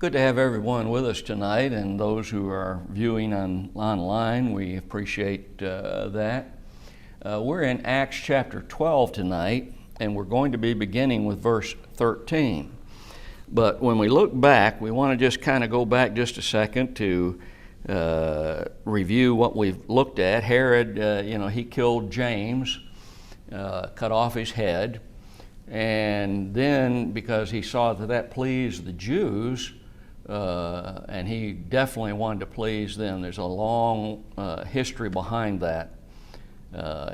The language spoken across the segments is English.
Good to have everyone with us tonight, and those who are viewing online, we appreciate that. We're in Acts chapter 12 tonight, and we're going to be beginning with verse 13. But when we look back, we want to just kind of go back just a second to review what we've looked at. Herod, he killed James, cut off his head, and then because he saw that pleased the Jews, and he definitely wanted to please them. There's a long history behind that.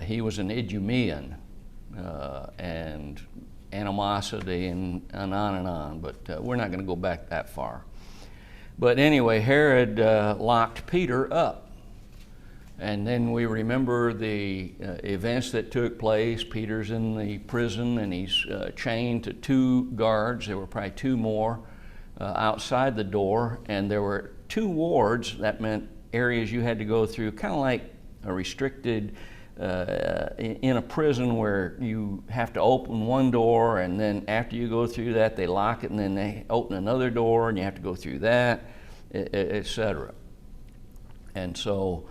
He was an Idumean, and animosity and on and on, but we're not going to go back that far. But anyway, Herod locked Peter up. And then we remember the events that took place. Peter's in the prison, and he's chained to two guards. There were probably two more outside the door, and there were two wards. That meant areas you had to go through, kind of like a restricted, in a prison where you have to open one door, and then after you go through that, they lock it, and then they open another door, and you have to go through that, etc. And so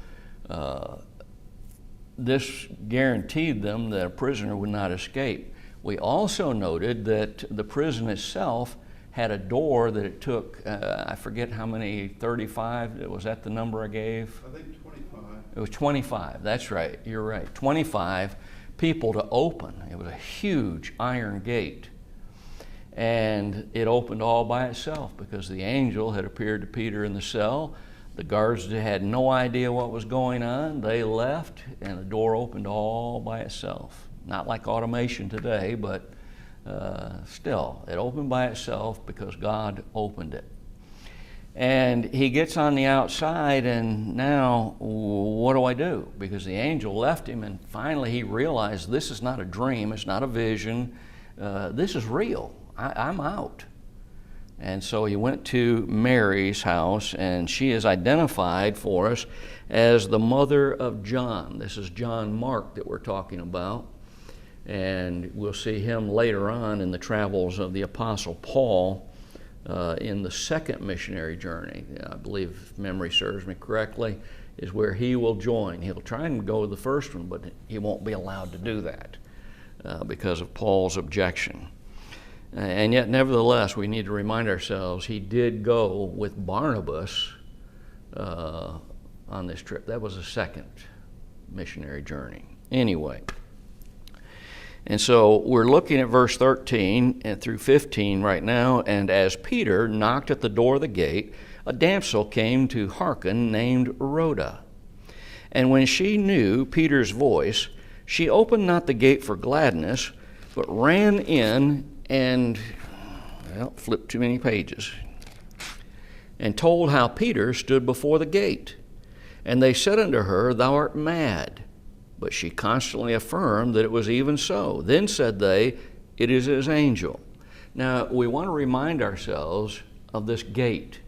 this guaranteed them that a prisoner would not escape. We also noted that the prison itself had a door that it took, I forget how many, 35, was that the number I gave? I think 25. It was 25, that's right, you're right. 25 people to open. It was a huge iron gate. And it opened all by itself because the angel had appeared to Peter in the cell. The guards had no idea what was going on. They left, and the door opened all by itself. Not like automation today, but still, it opened by itself because God opened it. And he gets on the outside, and now what do I do? Because the angel left him, and finally he realized this is not a dream, it's not a vision, this is real. I'm out. And so he went to Mary's house, and she is identified for us as the mother of John. This is John Mark that we're talking about. And we'll see him later on in the travels of the Apostle Paul in the second missionary journey. I believe, if memory serves me correctly, is where he will join. He'll try and go to the first one, but he won't be allowed to do that because of Paul's objection. And yet, nevertheless, we need to remind ourselves he did go with Barnabas on this trip. That was a second missionary journey. Anyway. And so we're looking at verse 13 and through 15 right now. And as Peter knocked at the door of the gate, a damsel came to hearken named Rhoda. And when she knew Peter's voice, she opened not the gate for gladness, but ran in and, flipped too many pages, and told how Peter stood before the gate. And they said unto her, Thou art mad. But she constantly affirmed that it was even so. Then said they, It is his angel. Now, we want to remind ourselves of this gate.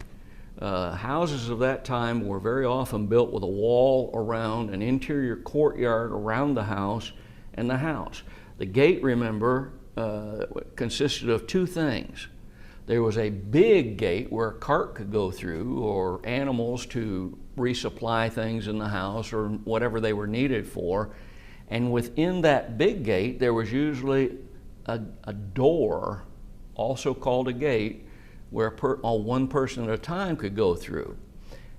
Houses of that time were very often built with a wall around, an interior courtyard around the house and the house. The gate, remember, consisted of two things. There was a big gate where a cart could go through, or animals to resupply things in the house or whatever they were needed for. And within that big gate, there was usually a door, also called a gate, where one person at a time could go through.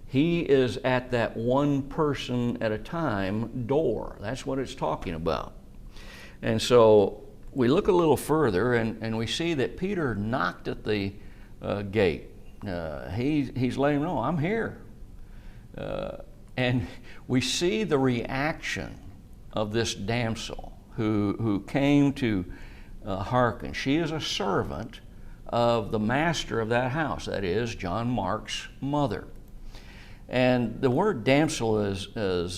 He is at that one person at a time door. That's what it's talking about. And so we look a little further, and we see that Peter knocked at the gate. He's letting him know, I'm here. And we see the reaction of this damsel who came to hearken. She is a servant of the master of that house, that is, John Mark's mother. And the word damsel is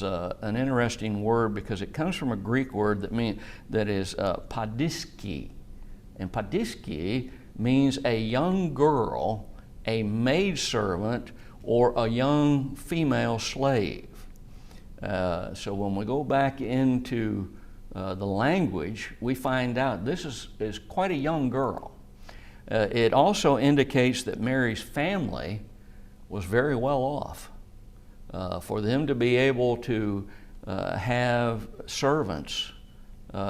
an interesting word because it comes from a Greek word that is padiski. And padiski means a young girl, a maidservant, or a young female slave. So when we go back into the language, we find out this is quite a young girl. It also indicates that Mary's family was very well off. For them to be able to have servants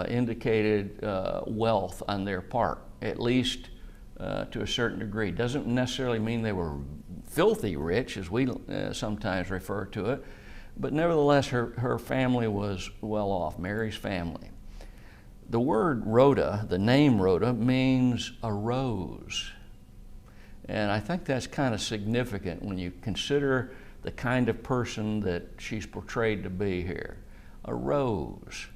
indicated wealth on their part, at least to a certain degree. Doesn't necessarily mean they were filthy rich, as we sometimes refer to it, but nevertheless her family was well off, Mary's family. The word Rhoda, the name Rhoda, means a rose. And I think that's kind of significant when you consider the kind of person that she's portrayed to be here. A rose.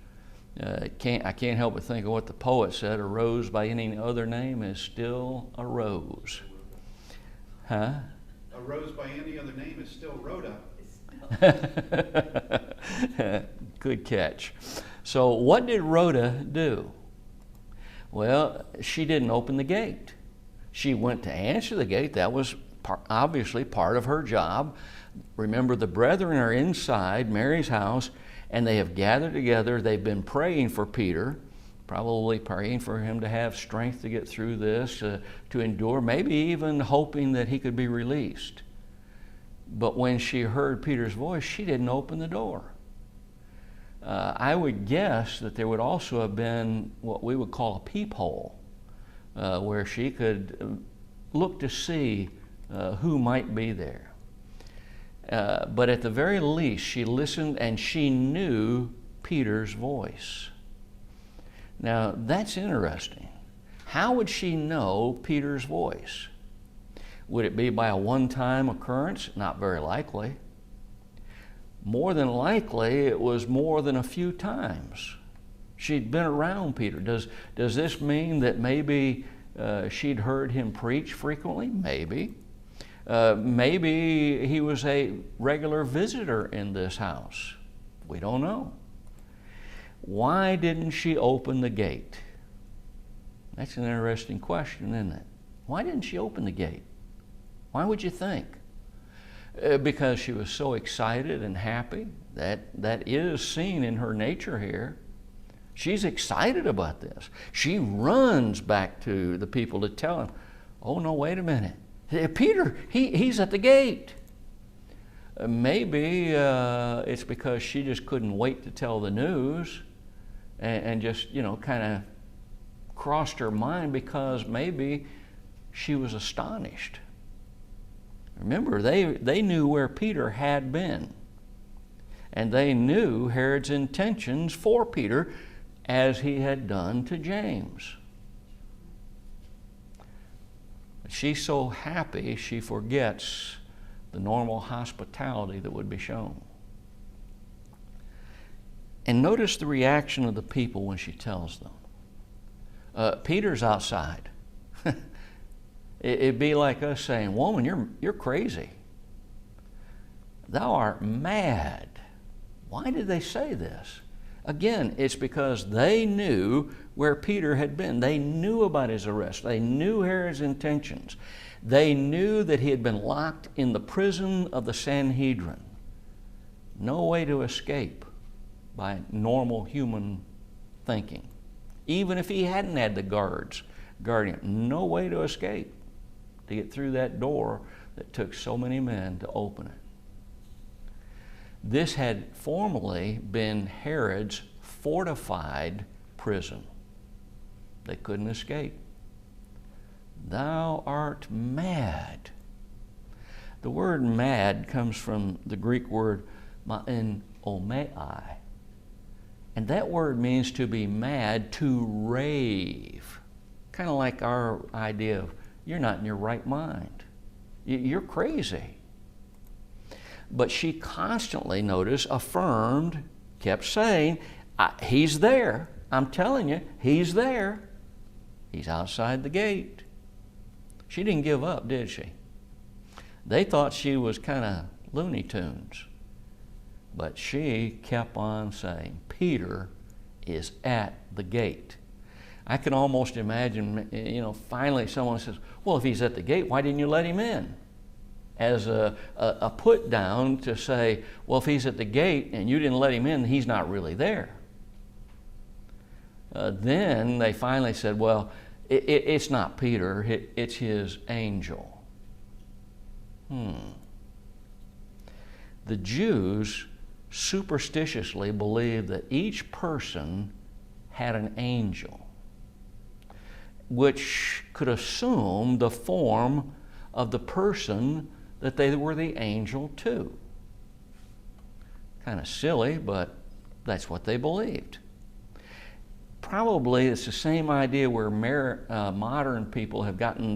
I can't help but think of what the poet said, a rose by any other name is still a rose. Huh? A rose by any other name is still Rhoda. Good catch. So what did Rhoda do? Well, she didn't open the gate. She went to answer the gate. That was obviously part of her job. Remember, the brethren are inside Mary's house, and they have gathered together. They've been praying for Peter, probably praying for him to have strength to get through this, to endure, maybe even hoping that he could be released. But when she heard Peter's voice, she didn't open the door. I would guess that there would also have been what we would call a peephole, where she could look to see who might be there. But at the very least, she listened and she knew Peter's voice. Now, that's interesting. How would she know Peter's voice? Would it be by a one-time occurrence? Not very likely. More than likely, it was more than a few times. She'd been around Peter. Does this mean that maybe she'd heard him preach frequently? Maybe. Maybe he was a regular visitor in this house. We don't know. Why didn't she open the gate? That's an interesting question, isn't it? Why didn't she open the gate? Why would you think? Because she was so excited and happy. That is seen in her nature here. She's excited about this. She runs back to the people to tell them, oh no, wait a minute. Peter, he's at the gate. Maybe it's because she just couldn't wait to tell the news and just, kind of crossed her mind because maybe she was astonished. Remember, they knew where Peter had been, and they knew Herod's intentions for Peter as he had done to James. She's so happy she forgets the normal hospitality that would be shown. And notice the reaction of the people when she tells them. Peter's outside. It'd be like us saying, woman, you're crazy. Thou art mad. Why did they say this? Again, it's because they knew where Peter had been. They knew about his arrest. They knew Herod's intentions. They knew that he had been locked in the prison of the Sanhedrin. No way to escape by normal human thinking. Even if he hadn't had the guards guarding him, no way to escape to get through that door that took so many men to open it. This had formerly been Herod's fortified prison. They couldn't escape. Thou art mad. The word mad comes from the Greek word ma'en-omei. And that word means to be mad, to rave. Kind of like our idea of, you're not in your right mind. You're crazy. But she constantly, notice, affirmed, kept saying, he's there. I'm telling you, he's there. He's outside the gate. She didn't give up, did she? They thought she was kind of Looney Tunes. But she kept on saying, Peter is at the gate. I can almost imagine, finally someone says, well, if he's at the gate, why didn't you let him in? As a put down to say, well, if he's at the gate and you didn't let him in, he's not really there. Then they finally said, well, It's not Peter, it's his angel. The Jews superstitiously believed that each person had an angel, which could assume the form of the person that they were the angel to. Kind of silly, but that's what they believed. Probably it's the same idea where modern people have gotten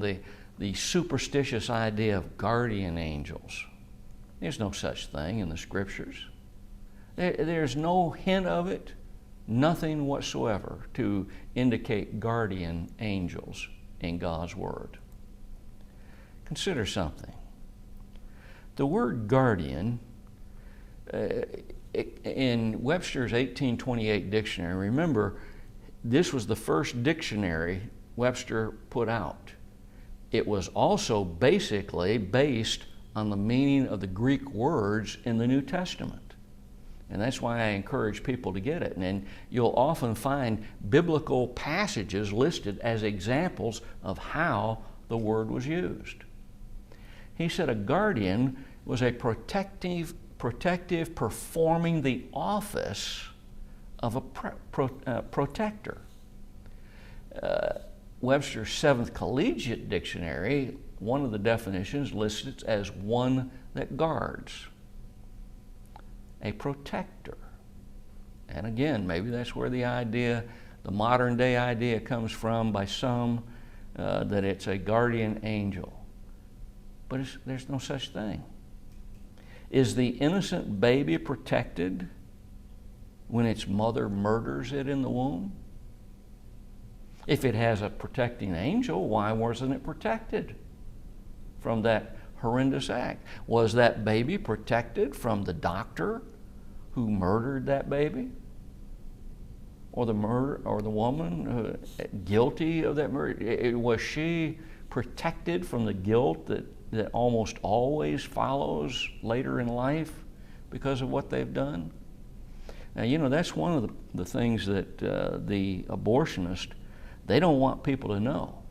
the superstitious idea of guardian angels. There's no such thing in the Scriptures. There's no hint of it, nothing whatsoever to indicate guardian angels in God's Word. Consider something. The word guardian, in Webster's 1828 dictionary, remember, this was the first dictionary Webster put out. It was also basically based on the meaning of the Greek words in the New Testament. And that's why I encourage people to get it. And you'll often find biblical passages listed as examples of how the word was used. He said a guardian was a protective performing the office of a protector. Webster's Seventh Collegiate Dictionary, one of the definitions lists it as one that guards. A protector. And again, maybe that's where the modern day idea comes from by some, that it's a guardian angel. But there's no such thing. Is the innocent baby protected when its mother murders it in the womb? If it has a protecting angel, why wasn't it protected from that horrendous act? Was that baby protected from the doctor who murdered that baby? Or the woman guilty of that murder? Was she protected from the guilt that almost always follows later in life because of what they've done? Now, that's one of the things that the abortionist, they don't want people to know.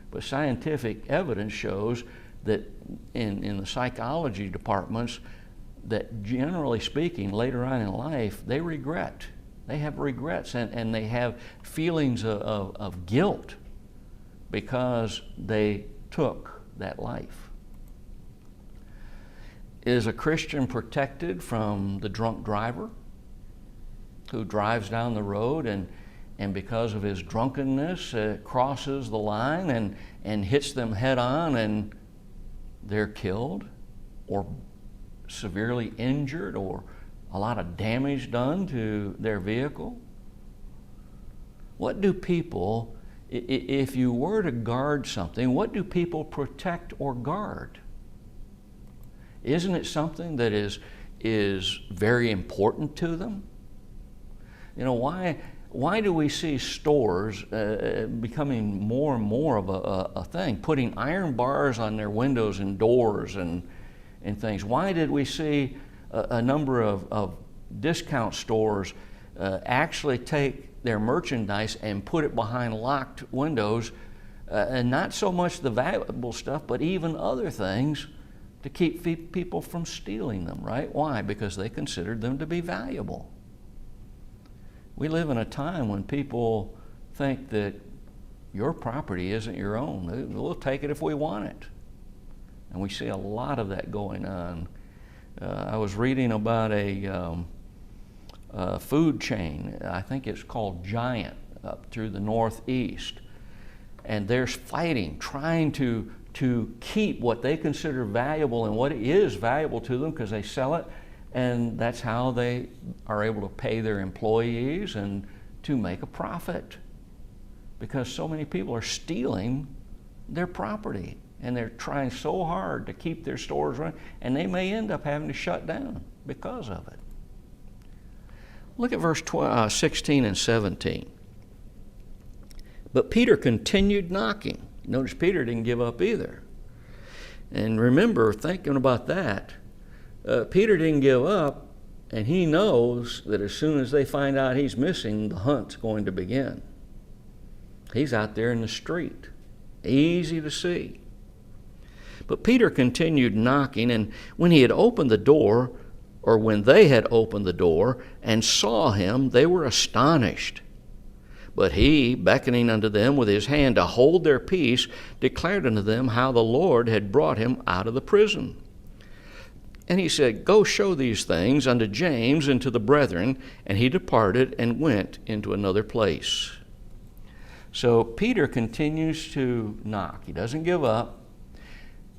But scientific evidence shows that in the psychology departments, that generally speaking, later on in life, they regret. They have regrets and they have feelings of guilt because they took that life. Is a Christian protected from the drunk driver who drives down the road and because of his drunkenness crosses the line and hits them head on and they're killed or severely injured or a lot of damage done to their vehicle? What do people, if you were to guard something, what do people protect or guard? Isn't it something that is very important to them? Why do we see stores becoming more and more of a thing, putting iron bars on their windows and doors and things? Why did we see a number of discount stores actually take their merchandise and put it behind locked windows, and not so much the valuable stuff, but even other things to keep people from stealing them, right? Why? Because they considered them to be valuable. We live in a time when people think that your property isn't your own. We'll take it if we want it. And we see a lot of that going on. I was reading about a food chain. I think it's called Giant up through the Northeast. And they're fighting, trying to keep what they consider valuable and what is valuable to them because they sell it. And that's how they are able to pay their employees and to make a profit. Because so many people are stealing their property and they're trying so hard to keep their stores running, and they may end up having to shut down because of it. Look at verse 16 and 17. But Peter continued knocking. Notice Peter didn't give up either. And remember, thinking about that, Peter didn't give up, and he knows that as soon as they find out he's missing, the hunt's going to begin. He's out there in the street, easy to see. But Peter continued knocking, and when he had opened the door, or when they had opened the door and saw him, they were astonished. But he, beckoning unto them with his hand to hold their peace, declared unto them how the Lord had brought him out of the prison. And he said, Go show these things unto James and to the brethren. And he departed and went into another place. So Peter continues to knock. He doesn't give up.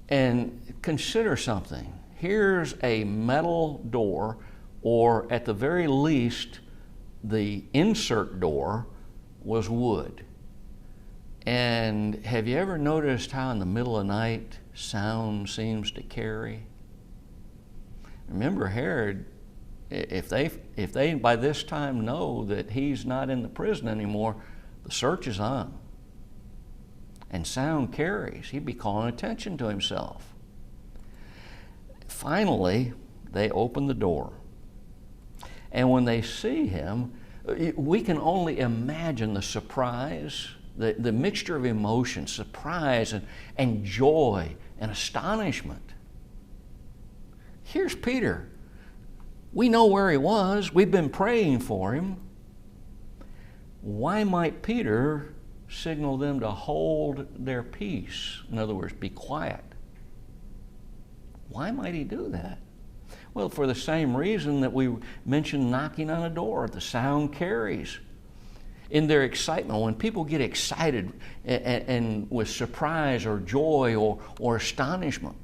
And consider something. Here's a metal door, or at the very least, the insert door was wood. And have you ever noticed how in the middle of the night sound seems to carry? Remember, Herod, if they by this time know that he's not in the prison anymore, the search is on. And sound carries. He'd be calling attention to himself. Finally, they open the door. And when they see him, we can only imagine the surprise, the mixture of emotion, surprise and joy and astonishment. Here's Peter. We know where he was. We've been praying for him. Why might Peter signal them to hold their peace? In other words, be quiet. Why might he do that? Well, for the same reason that we mentioned knocking on a door. The sound carries. In their excitement, when people get excited and with surprise or joy or astonishment,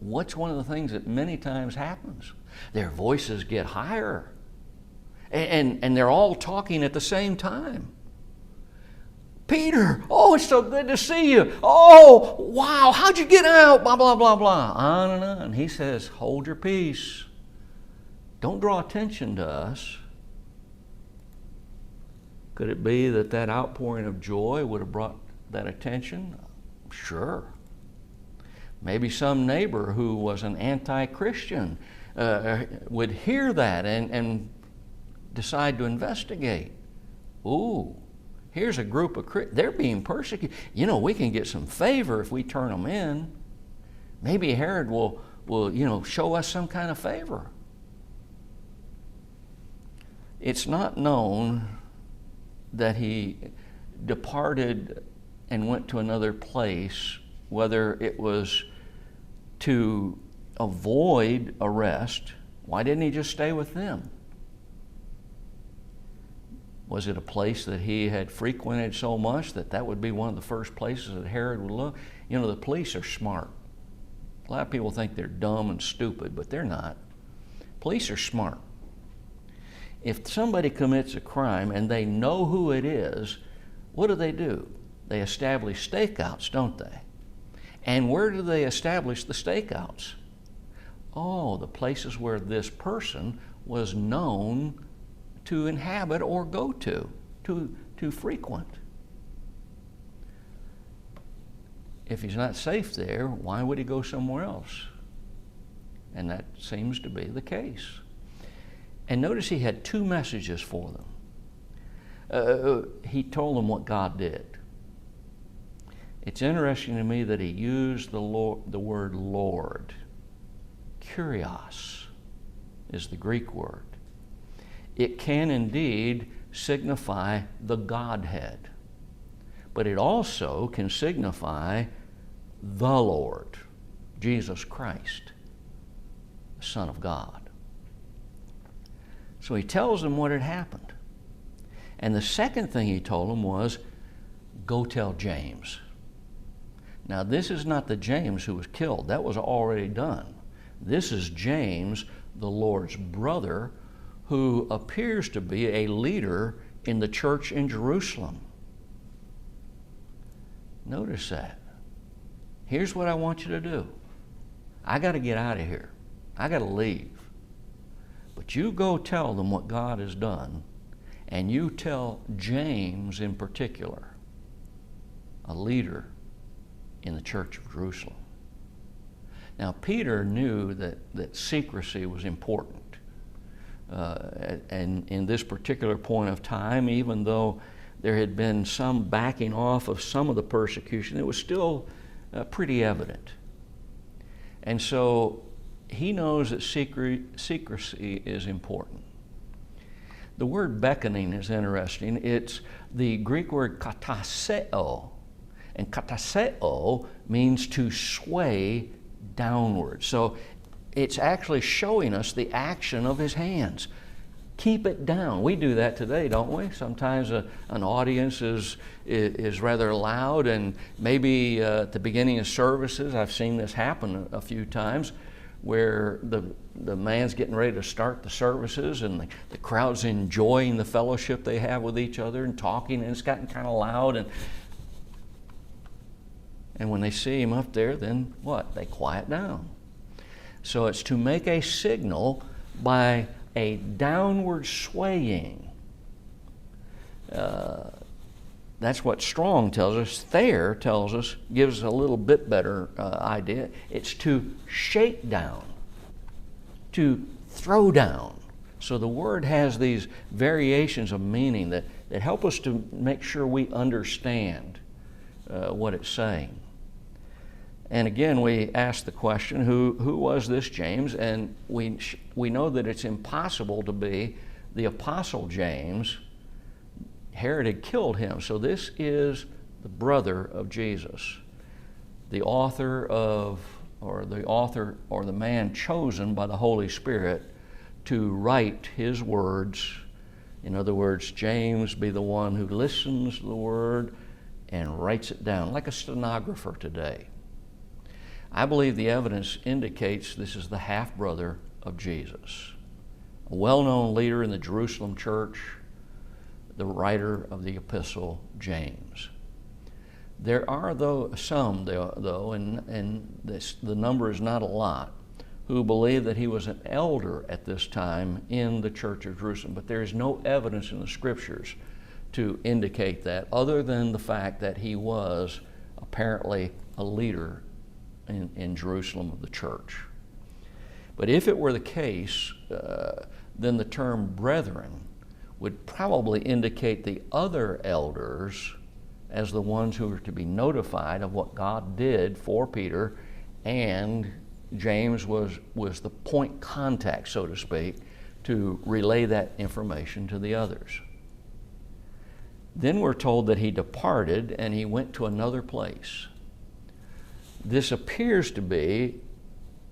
what's one of the things that many times happens? Their voices get higher. And they're all talking at the same time. Peter, oh, it's so good to see you. Oh, wow, how'd you get out? Blah, blah, blah, blah. On and on. He says, hold your peace. Don't draw attention to us. Could it be that outpouring of joy would have brought that attention? Sure. Maybe some neighbor who was an anti-Christian would hear that and decide to investigate. Ooh, here's a group of Christians. They're being persecuted. You know, we can get some favor if we turn them in. Maybe Herod will show us some kind of favor. It's not known that he departed and went to another place, whether it was to avoid arrest. Why didn't he just stay with them? Was it a place that he had frequented so much that would be one of the first places that Herod would look? You know, the police are smart. A lot of people think they're dumb and stupid, but they're not. Police are smart. If somebody commits a crime and they know who it is, what do? They establish stakeouts, don't they? And where do they establish the stakeouts? Oh, the places where this person was known to inhabit or go to frequent. If he's not safe there, why would he go somewhere else? And that seems to be the case. And notice he had two messages for them. He told them what God did. It's interesting to me that he used the word Lord. Kurios is the Greek word. It can indeed signify the Godhead, but it also can signify the Lord, Jesus Christ, the Son of God. So he tells them what had happened. And the second thing he told them was, go tell James. Now, this is not the James who was killed. That was already done. This is James, the Lord's brother, who appears to be a leader in the church in Jerusalem. Notice that. Here's what I want you to do. I got to get out of here. I got to leave. But you go tell them what God has done, and you tell James in particular, a leader in the church of Jerusalem. Now, Peter knew that secrecy was important. And in this particular point of time, even though there had been some backing off of some of the persecution. It was still pretty evident. And so he knows that secrecy is important. The word beckoning is interesting. It's the Greek word kataseo. And kataseo means to sway downward. So it's actually showing us the action of his hands. Keep it down. We do that today, don't we? Sometimes an audience is rather loud, and maybe at the beginning of services, I've seen this happen a few times, where the man's getting ready to start the services, and the crowd's enjoying the fellowship they have with each other and talking, and it's gotten kind of loud, and when they see him up there, then what? They quiet down. So it's to make a signal by a downward swaying. That's what Strong tells us. Thayer tells us, gives us a little bit better idea. It's to shake down, to throw down. So the word has these variations of meaning that help us to make sure we understand what it's saying. And again, we ask the question, who was this James? And we know that it's impossible to be the Apostle James. Herod had killed him. So this is the brother of Jesus, the author or the man chosen by the Holy Spirit to write his words. In other words, James be the one who listens to the word and writes it down, like a stenographer today. I believe the evidence indicates this is the half-brother of Jesus, a well-known leader in the Jerusalem church, the writer of the epistle, James. There are some, and the number is not a lot, who believe that he was an elder at this time in the church of Jerusalem, but there is no evidence in the scriptures to indicate that, other than the fact that he was apparently a leader in Jerusalem of the church. But if it were the case, then the term brethren would probably indicate the other elders as the ones who were to be notified of what God did for Peter, and James was the point contact, so to speak, to relay that information to the others. Then we're told that he departed and he went to another place. This appears to be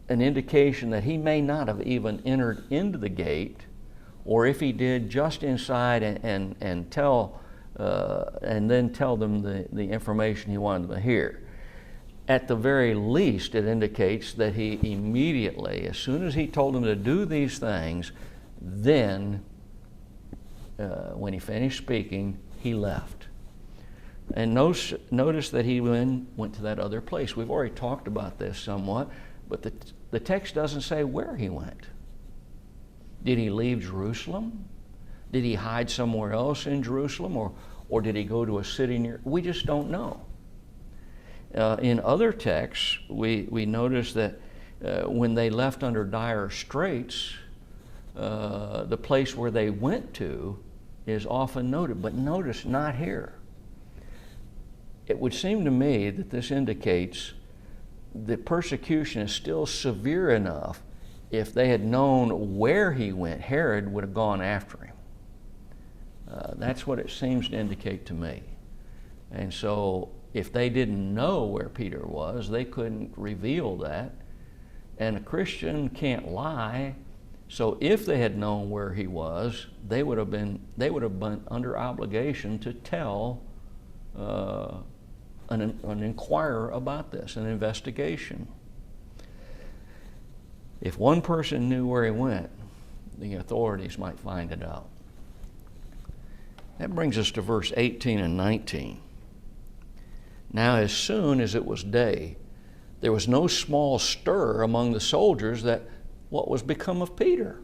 an indication that he may not have even entered into the gate, or if he did, just inside and then tell them the information he wanted them to hear. At the very least, it indicates that he immediately, as soon as he told them to do these things, then when he finished speaking, he left. And notice that he went to that other place. We've already talked about this somewhat, but the text doesn't say where he went. Did he leave Jerusalem? Did he hide somewhere else in Jerusalem? Or did he go to a city near? We just don't know. In other texts, we notice that when they left under dire straits, the place where they went to is often noted, but notice not here. It would seem to me that this indicates that persecution is still severe enough. If they had known where he went, Herod would have gone after him. That's what it seems to indicate to me. And so if they didn't know where Peter was, they couldn't reveal that. And a Christian can't lie. So if they had known where he was, they would have been under obligation to tell an inquirer about this, an investigation. If one person knew where he went, the authorities might find it out. That brings us to verse 18 and 19. Now, as soon as it was day, there was no small stir among the soldiers that what was become of Peter.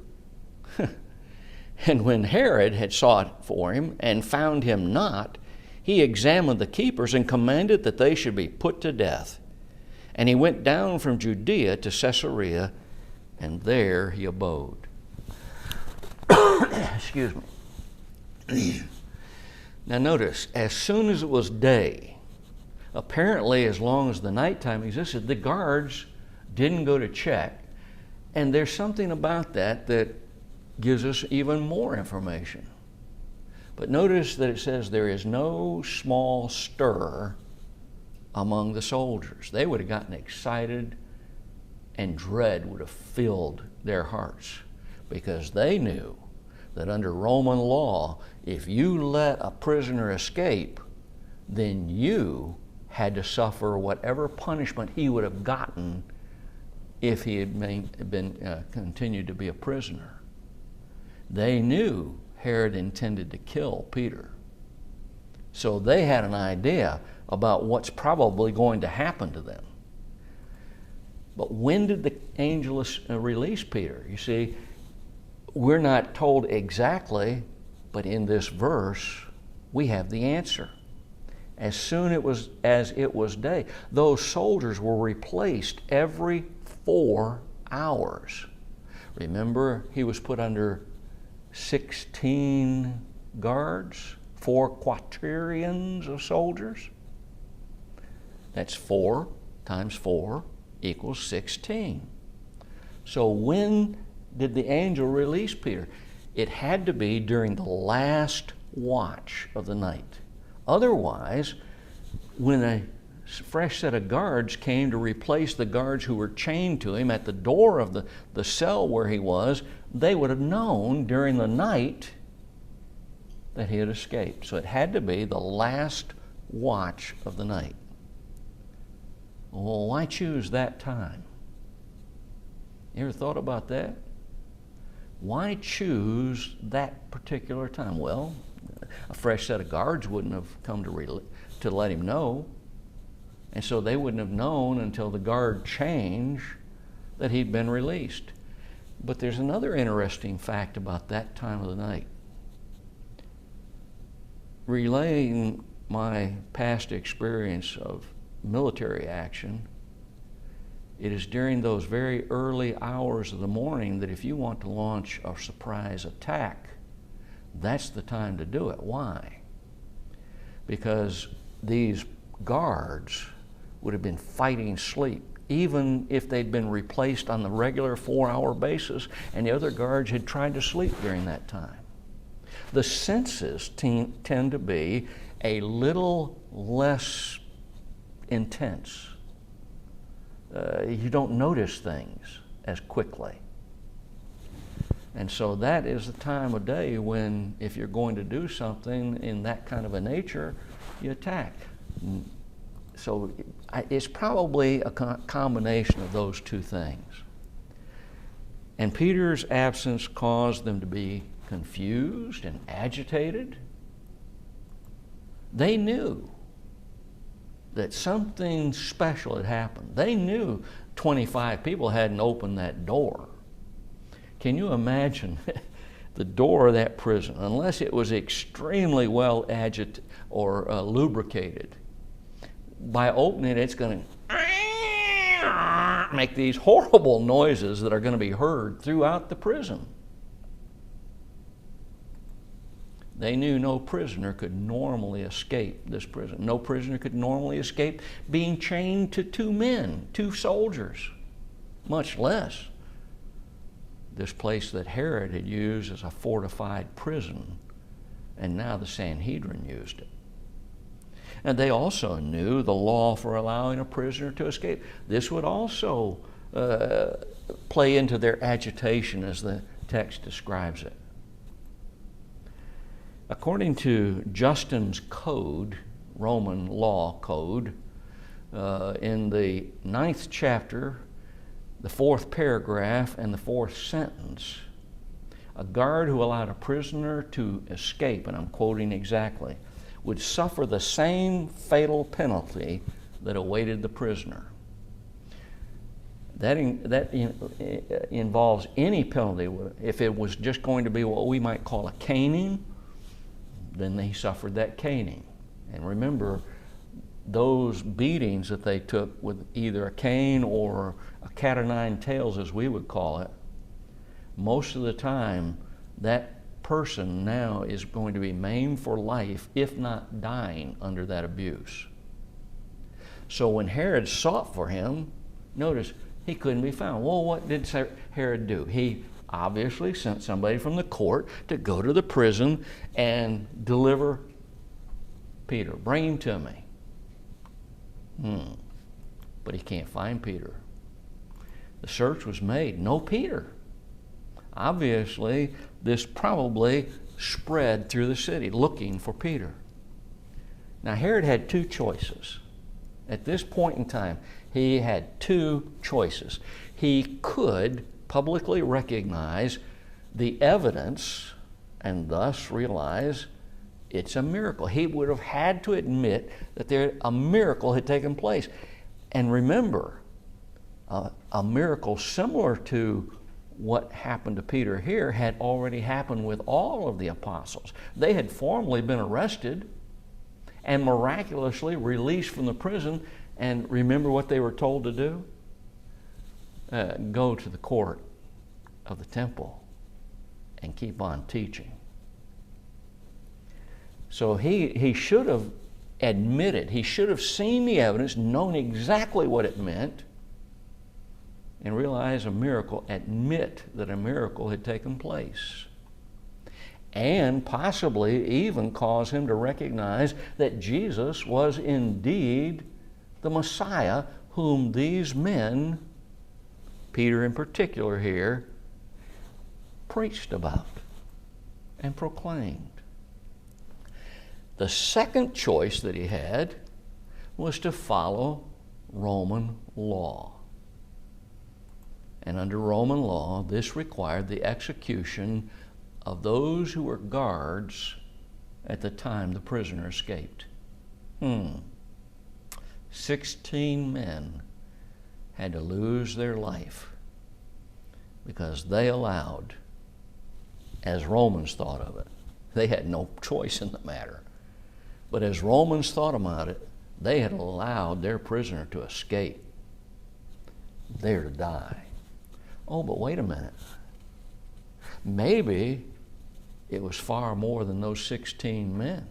And when Herod had sought for him and found him not, he examined the keepers and commanded that they should be put to death. And he went down from Judea to Caesarea, and there he abode. Excuse me. Now notice, as soon as it was day, apparently as long as the nighttime existed, the guards didn't go to check. And there's something about that that gives us even more information. But notice that it says there is no small stir among the soldiers. They would have gotten excited and dread would have filled their hearts because they knew that under Roman law, if you let a prisoner escape, then you had to suffer whatever punishment he would have gotten if he had continued to be a prisoner. They knew Herod intended to kill Peter. So they had an idea about what's probably going to happen to them. But when did the angel release Peter? You see, we're not told exactly, but in this verse, we have the answer. As soon as it was day, those soldiers were replaced every 4 hours. Remember, he was put under 16 guards, 4 quaternions of soldiers. That's 4 times 4 equals 16. So when did the angel release Peter? It had to be during the last watch of the night. Otherwise, when a fresh set of guards came to replace the guards who were chained to him at the door of the cell where he was, they would have known during the night that he had escaped. So it had to be the last watch of the night. Well, why choose that time? You ever thought about that? Why choose that particular time? Well, a fresh set of guards wouldn't have come to let him know. And so they wouldn't have known until the guard changed that he'd been released. But there's another interesting fact about that time of the night. Relaying my past experience of military action, it is during those very early hours of the morning that if you want to launch a surprise attack, that's the time to do it. Why? Because these guards would have been fighting sleep, even if they'd been replaced on the regular 4-hour basis and the other guards had tried to sleep during that time. The senses tend to be a little less intense. You don't notice things as quickly. And so that is the time of day when, if you're going to do something in that kind of a nature, you attack. So it's probably a combination of those two things. And Peter's absence caused them to be confused and agitated. They knew that something special had happened. They knew 25 people hadn't opened that door. Can you imagine the door of that prison, unless it was extremely well agitated or lubricated? By opening it, it's going to make these horrible noises that are going to be heard throughout the prison. They knew no prisoner could normally escape this prison. No prisoner could normally escape being chained to 2 men, 2 soldiers, much less this place that Herod had used as a fortified prison, and now the Sanhedrin used it. And they also knew the law for allowing a prisoner to escape. This would also play into their agitation as the text describes it. According to Justin's code, Roman law code, in the 9th chapter, the 4th paragraph and the 4th sentence, a guard who allowed a prisoner to escape, and I'm quoting exactly, would suffer the same fatal penalty that awaited the prisoner. That involves any penalty. If it was just going to be what we might call a caning, then he suffered that caning. And remember, those beatings that they took with either a cane or a cat o' nine tails, as we would call it, most of the time that person now is going to be maimed for life, if not dying under that abuse. So when Herod sought for him, notice he couldn't be found. Well, what did Herod do? He obviously sent somebody from the court to go to the prison and deliver Peter. Bring him to me. But he can't find Peter. The search was made. No Peter. Obviously, this probably spread through the city looking for Peter. Now, Herod had two choices. At this point in time, he had two choices. He could publicly recognize the evidence and thus realize it's a miracle. He would have had to admit that a miracle had taken place. And remember, a miracle similar to what happened to Peter here had already happened with all of the apostles. They had formerly been arrested and miraculously released from the prison. And remember what they were told to do? Go to the court of the temple and keep on teaching. So he should have admitted, he should have seen the evidence, known exactly what it meant, and realize a miracle, admit that a miracle had taken place. And possibly even cause him to recognize that Jesus was indeed the Messiah whom these men, Peter in particular here, preached about and proclaimed. The second choice that he had was to follow Roman law. And under Roman law, this required the execution of those who were guards at the time the prisoner escaped. 16 men had to lose their life because they allowed, as Romans thought of it, they had no choice in the matter, but as Romans thought about it, they had allowed their prisoner to escape, there to die. Oh, but wait a minute. Maybe it was far more than those 16 men.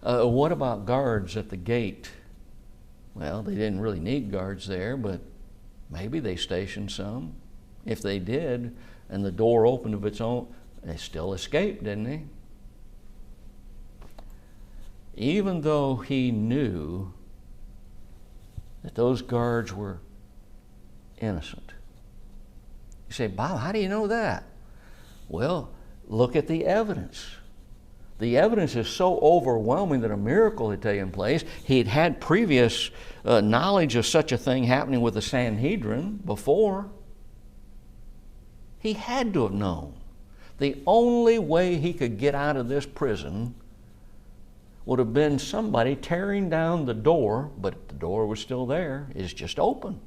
What about guards at the gate? Well, they didn't really need guards there, but maybe they stationed some. If they did, and the door opened of its own, they still escaped, didn't they? Even though he knew that those guards were innocent. You say, Bob, how do you know that? Well, look at the evidence. The evidence is so overwhelming that a miracle had taken place. He had had previous knowledge of such a thing happening with the Sanhedrin before. He had to have known. The only way he could get out of this prison would have been somebody tearing down the door, but the door was still there. It's just open.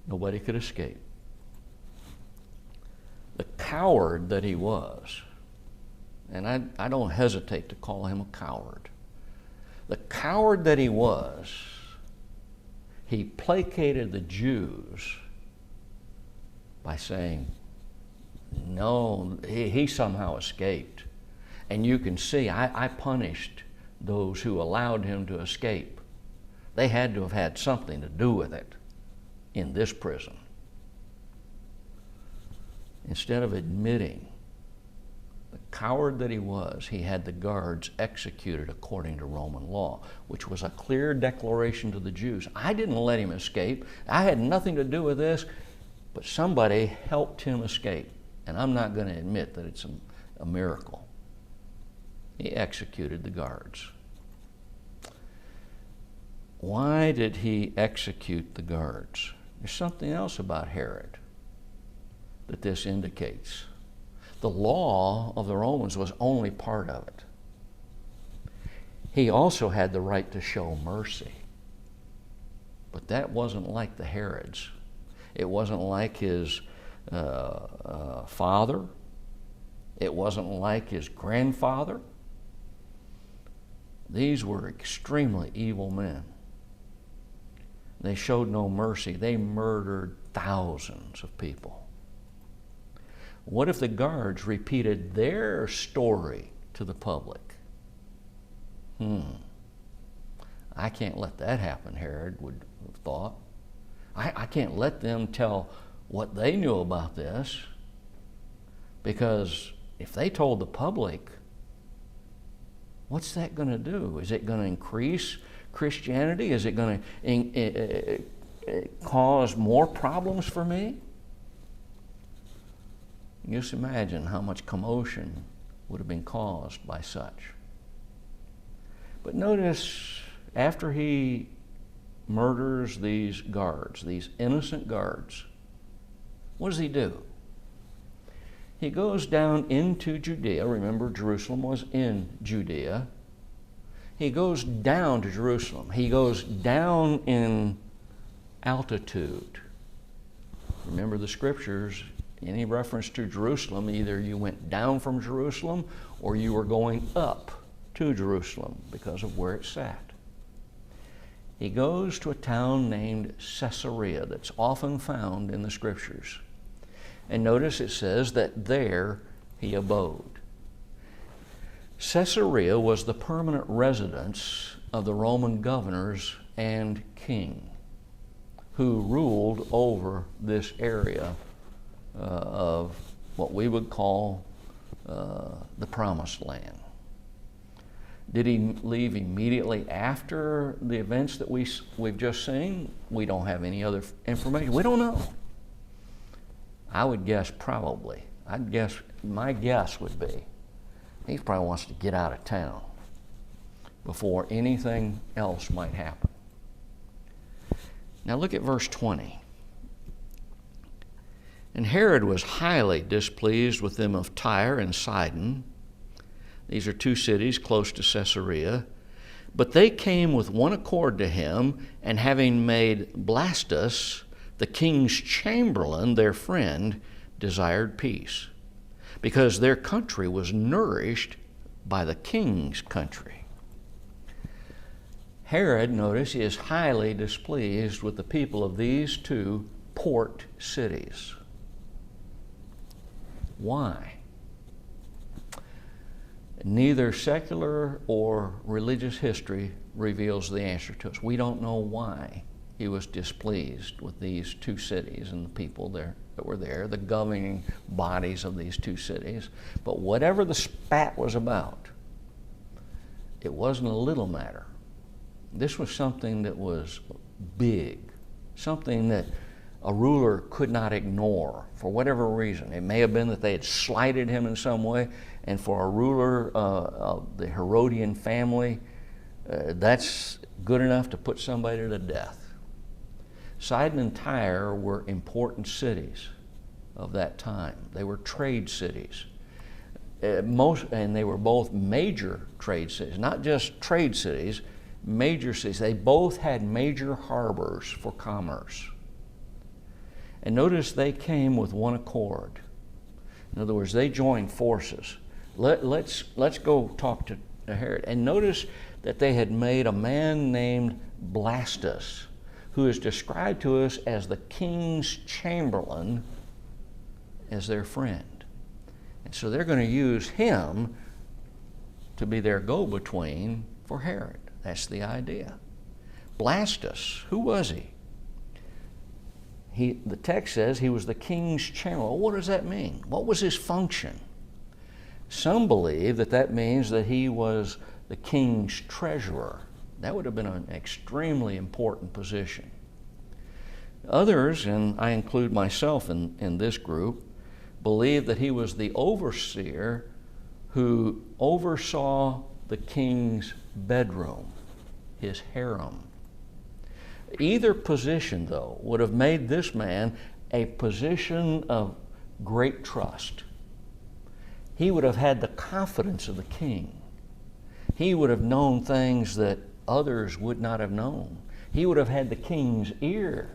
Nobody could escape. The coward that he was, and I don't hesitate to call him a coward. The coward that he was, he placated the Jews by saying, no, he somehow escaped. And you can see, I punished those who allowed him to escape. They had to have had something to do with it in this prison. Instead of admitting the coward that he was, he had the guards executed according to Roman law, which was a clear declaration to the Jews. I didn't let him escape. I had nothing to do with this, but somebody helped him escape. And I'm not going to admit that it's a miracle. He executed the guards. Why did he execute the guards? There's something else about Herod that this indicates. The law of the Romans was only part of it. He also had the right to show mercy. But that wasn't like the Herods. It wasn't like his father. It wasn't like his grandfather. These were extremely evil men. They showed no mercy. They murdered thousands of people. What if the guards repeated their story to the public? I can't let that happen, Herod would have thought. I can't let them tell what they knew about this, because if they told the public, what's that going to do? Is it going to increase Christianity? Is it going to cause more problems for me? Just imagine how much commotion would have been caused by such. But notice, after he murders these guards, these innocent guards, what does he do? He goes down into Judea. Remember, Jerusalem was in Judea. He goes down to Jerusalem. He goes down in altitude. Remember the scriptures, any reference to Jerusalem, either you went down from Jerusalem or you were going up to Jerusalem because of where it sat. He goes to a town named Caesarea that's often found in the scriptures. And notice it says that there he abode. Caesarea was the permanent residence of the Roman governors and king who ruled over this area of what we would call the Promised Land. Did he leave immediately after the events that we've just seen? We don't have any other information. We don't know. I would guess probably. My guess would be he probably wants to get out of town before anything else might happen. Now look at verse 20. And Herod was highly displeased with them of Tyre and Sidon. These are two cities close to Caesarea. But they came with one accord to him, and having made Blastus, the king's chamberlain, their friend, desired peace, because their country was nourished by the king's country. Herod, notice, is highly displeased with the people of these two port cities. Why? Neither secular or religious history reveals the answer to us. We don't know why he was displeased with these two cities and the people there that were there, the governing bodies of these two cities. But whatever the spat was about, it wasn't a little matter. This was something that was big, something that a ruler could not ignore for whatever reason. It may have been that they had slighted him in some way, and for a ruler of the Herodian family, that's good enough to put somebody to death. Sidon and Tyre were important cities of that time. They were trade cities. And they were both major trade cities, not just trade cities, major cities. They both had major harbors for commerce. And notice they came with one accord. In other words, they joined forces. Let's go talk to Herod. And notice that they had made a man named Blastus, who is described to us as the king's chamberlain, as their friend. And so they're going to use him to be their go-between for Herod. That's the idea. Blastus, who was he? The text says he was the king's chamberlain. Well, what does that mean? What was his function? Some believe that means that he was the king's treasurer. That would have been an extremely important position. Others, and I include myself in this group, believe that he was the overseer who oversaw the king's bedroom, his harem. Either position, though, would have made this man a position of great trust. He would have had the confidence of the king. He would have known things that others would not have known. He would have had the king's ear.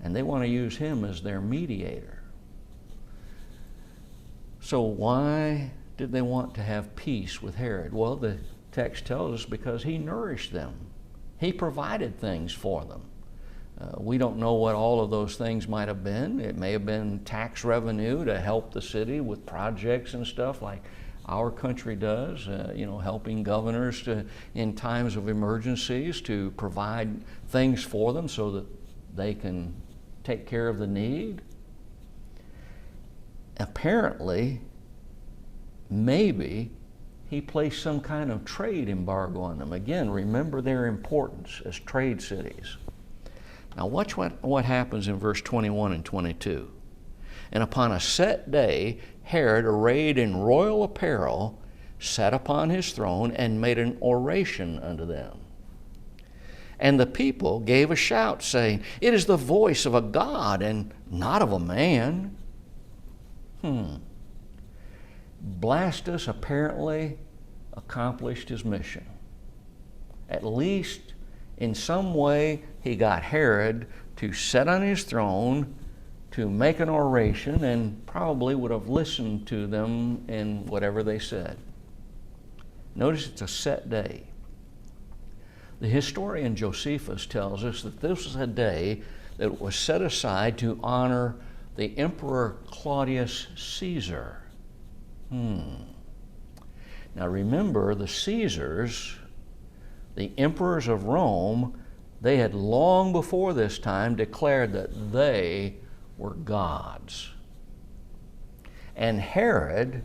And they want to use him as their mediator. So why did they want to have peace with Herod? Well, the text tells us because he nourished them He provided things for them. We don't know what all of those things might have been. It may have been tax revenue to help the city with projects and stuff like our country does, helping governors in times of emergencies to provide things for them so that they can take care of the need. Apparently, maybe he placed some kind of trade embargo on them. Again, remember their importance as trade cities. Now watch what happens in verse 21 and 22. And upon a set day, Herod, arrayed in royal apparel, sat upon his throne and made an oration unto them. And the people gave a shout, saying, It is the voice of a God, and not of a man. Blastus apparently accomplished his mission. At least in some way, he got Herod to sit on his throne, to make an oration, and probably would have listened to them in whatever they said. Notice it's a set day. The historian Josephus tells us that this was a day that was set aside to honor the Emperor Claudius Caesar. Now remember, the Caesars, the emperors of Rome, they had long before this time declared that they were gods. And Herod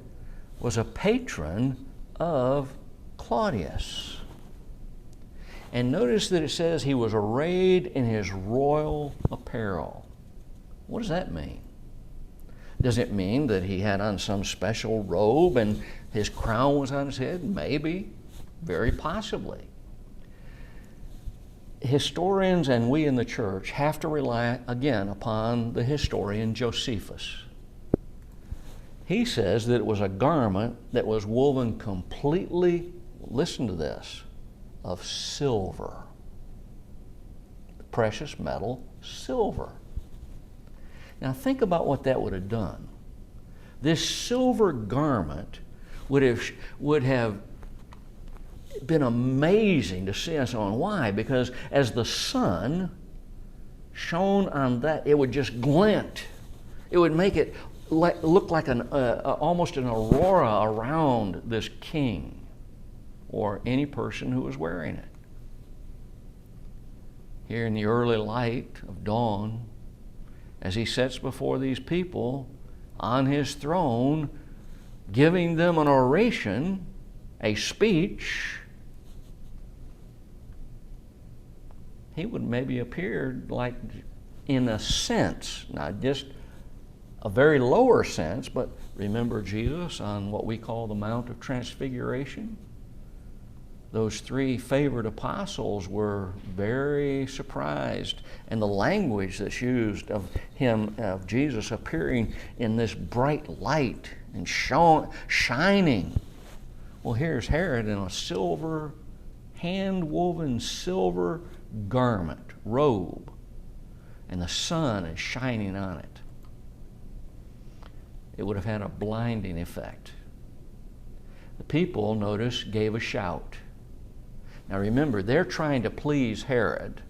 was a patron of Claudius. And notice that it says he was arrayed in his royal apparel. What does that mean? Does it mean that he had on some special robe and his crown was on his head? Maybe, very possibly. Historians and we in the church have to rely again upon the historian Josephus. He says that it was a garment that was woven completely, listen to this, of silver. The precious metal, silver. Now think about what that would have done. This silver garment would have been amazing to see us on. Why? Because as the sun shone on that, it would just glint. It would make it look like almost an aurora around this king or any person who was wearing it. Here in the early light of dawn, as he sits before these people on his throne, giving them an oration, a speech, he would maybe appear like, in a sense, not just a very lower sense, but remember Jesus on what we call the Mount of Transfiguration? Those three favored apostles were very surprised, and the language that's used of him, of Jesus, appearing in this bright light and shining. Well, here's Herod in a silver, hand-woven silver garment, robe, and the sun is shining on it. It would have had a blinding effect. The people, notice, gave a shout. Now remember, they're trying to please Herod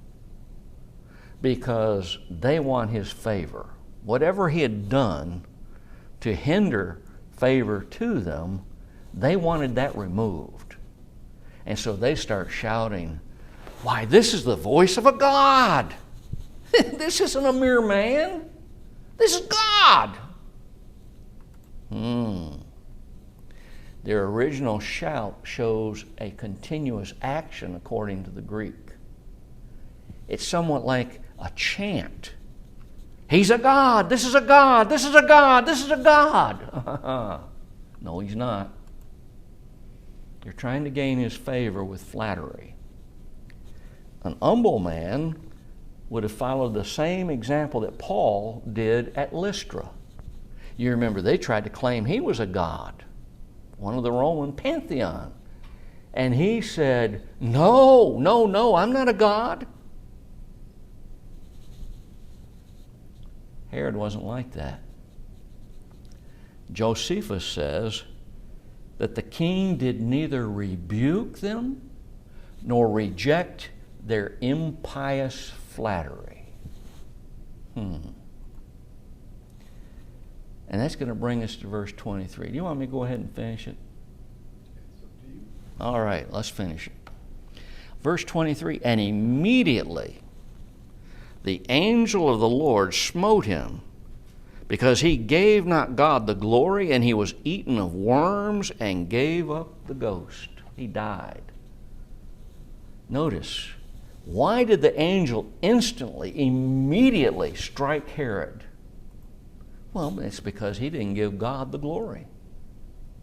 because they want his favor. Whatever he had done to hinder favor to them, they wanted that removed. And so they start shouting, Why, this is the voice of a God. This isn't a mere man. This is God. Their original shout shows a continuous action according to the Greek. It's somewhat like a chant. He's a God. This is a God. This is a God. This is a God. No, he's not. You're trying to gain his favor with flattery. An humble man would have followed the same example that Paul did at Lystra. You remember they tried to claim he was a god, one of the Roman pantheon. And he said, No, I'm not a god. Herod wasn't like that. Josephus says that the king did neither rebuke them nor reject their impious flattery. And that's going to bring us to verse 23. Do you want me to go ahead and finish it? It's up to you. All right, let's finish it. Verse 23, and immediately the angel of the Lord smote him, because he gave not God the glory, and he was eaten of worms and gave up the ghost. He died. Notice, why did the angel instantly, immediately strike Herod? Well, it's because he didn't give God the glory.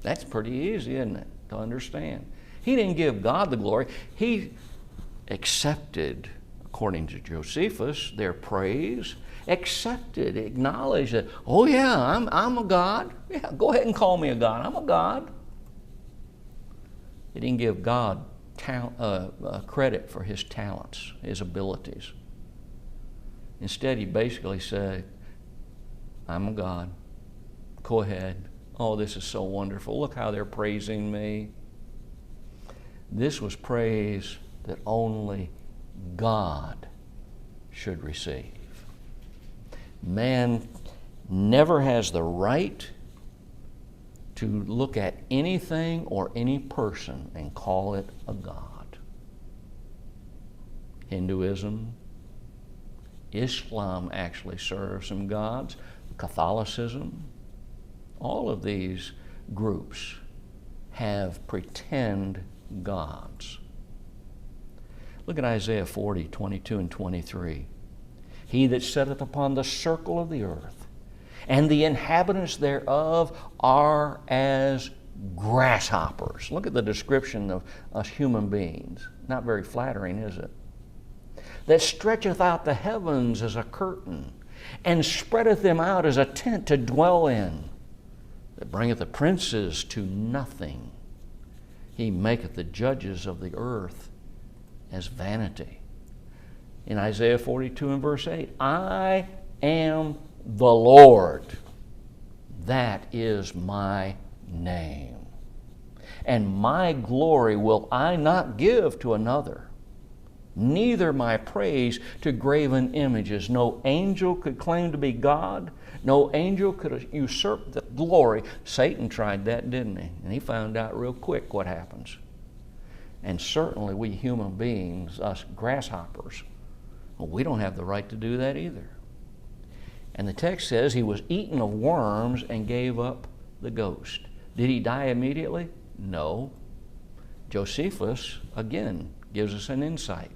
That's pretty easy, isn't it, to understand? He didn't give God the glory. He accepted, according to Josephus, their praise, accepted, acknowledged that, oh yeah, I'm a god. Yeah, go ahead and call me a god. I'm a god. He didn't give God credit for his talents, his abilities. Instead, he basically said, I'm a god. Go ahead. Oh, this is so wonderful. Look how they're praising me. This was praise that only God should receive. Man never has the right to look at anything or any person and call it a god. Hinduism, Islam actually serves some gods, Catholicism, all of these groups have pretend gods. Look at Isaiah 40, 22 and 23. He that sitteth upon the circle of the earth, and the inhabitants thereof are as grasshoppers. Look at the description of us human beings. Not very flattering, is it? That stretcheth out the heavens as a curtain, and spreadeth them out as a tent to dwell in, that bringeth the princes to nothing. He maketh the judges of the earth as vanity. In Isaiah 42 and verse 8, I am the Lord, that is my name, and my glory will I not give to another, neither my praise to graven images. No angel could claim to be God. No angel could usurp the glory. Satan tried that, didn't he? And he found out real quick what happens. And certainly we human beings, us grasshoppers, well, we don't have the right to do that either. And the text says he was eaten of worms and gave up the ghost. Did he die immediately? No. Josephus, again, gives us an insight.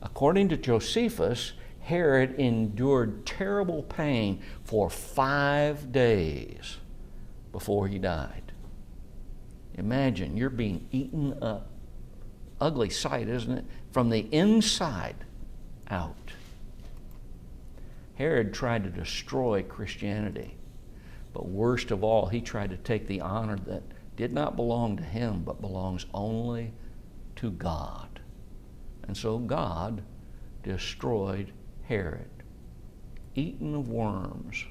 According to Josephus, Herod endured terrible pain for 5 days before he died. Imagine, you're being eaten up. Ugly sight, isn't it? From the inside out. Herod tried to destroy Christianity. But worst of all, he tried to take the honor that did not belong to him, but belongs only to God. And so God destroyed Herod, eaten of worms.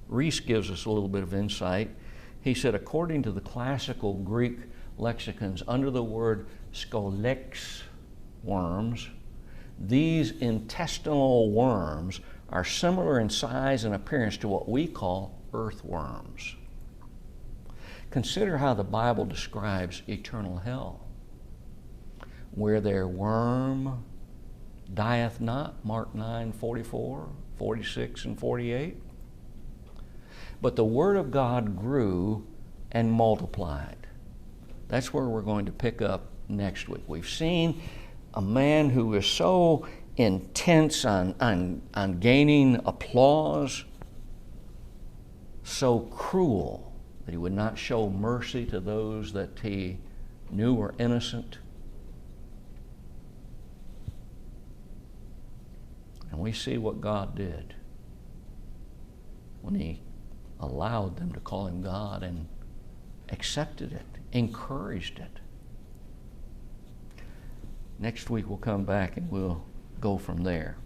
Reese gives us a little bit of insight. He said, according to the classical Greek lexicons, under the word scolex, worms, these intestinal worms are similar in size and appearance to what we call earthworms. Consider how the Bible describes eternal hell, where their worm dieth not, Mark 9, 44, 46, and 48. But the Word of God grew and multiplied. That's where we're going to pick up next week. We've seen a man who is so intense on gaining applause, so cruel that he would not show mercy to those that he knew were innocent. And we see what God did when he allowed them to call him God and accepted it, encouraged it. Next week we'll come back and we'll go from there.